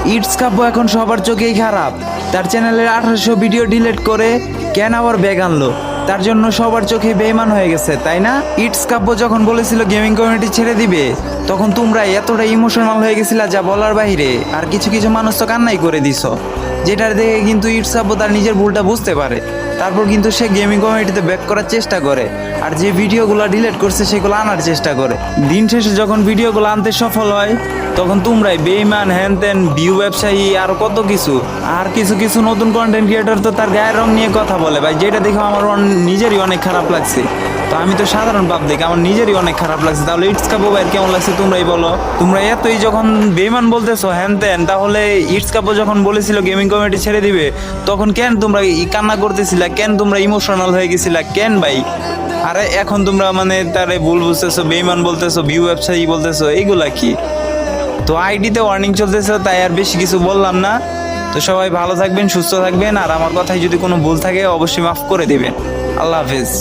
It's কাব্য এখন সবার চোখেই খারাপ। তার চ্যানেলের 1800 ভিডিও ডিলিট করে কেন আবার ব্যাগ আনলো, তার জন্য সবার চোখে বেইমান হয়ে গেছে, তাই না? ইটস কাব্য যখন বলেছিল গেমিং কমিউনিটি ছেড়ে দিবে, তখন তোমরা এতটা ইমোশনাল হয়ে গেছিলা যা বলার বাইরে। আর কিছু কিছু মানুষ তো কান্নাই করে দিছ, যেটা দেখে কিন্তু ইটস কাব্য তার নিজের ভুলটা বুঝতে পারে। তারপর কিন্তু সে গেমিং কমিউনিটিতে ব্যাক করার চেষ্টা করে, আর যে ভিডিওগুলো ডিলিট করছে সেগুলো আনার চেষ্টা করে। দিন শেষে যখন ভিডিওগুলো আনতে সফল হয়, তখন তোমরাই বেইমান, হ্যান ত্যান, ভিউ ব্যবসায়ী, আর কত কিছু। আর কিছু কিছু নতুন কন্টেন্ট ক্রিয়েটর তো তার গায়ের রং নিয়ে কথা বলে ভাই, যেটা দেখে আমার নিজেরই অনেক খারাপ লাগছে। তো আমি তো সাধারণ পাবলিক, আমার নিজেরই অনেক খারাপ লাগছে। তাহলে ইটস কাব্য ভাইয়ের কেমন লাগছে তোমরাই বলো। তোমরা এতই যখন বেইমান বলতেছো হ্যান ত্যান, তাহলে ইটস কাব্য যখন বলেছিল গেমিং কমিউনিটি ছেড়ে দিবে, তখন কেন তোমরা কান্না করতেছিলা, কেন তোমরা ইমোশনাল হয়ে গেছিলা, কেন ভাই? আরে এখন তোমরা মানে তারে ভুল বুঝতেছো, বেইমান বলতেছো, ভিউ ব্যবসায়ী বলতেছো, এইগুলা কি? তো আইডিতে ওয়ার্নিং চলতেছে, তাই আর বেশি কিছু বললাম না। তো সবাই ভালো থাকবেন, সুস্থ থাকবেন, আর আমার কথায় যদি কোনো ভুল থাকে অবশ্যই মাফ করে দিবেন। আল্লাহ হাফেজ।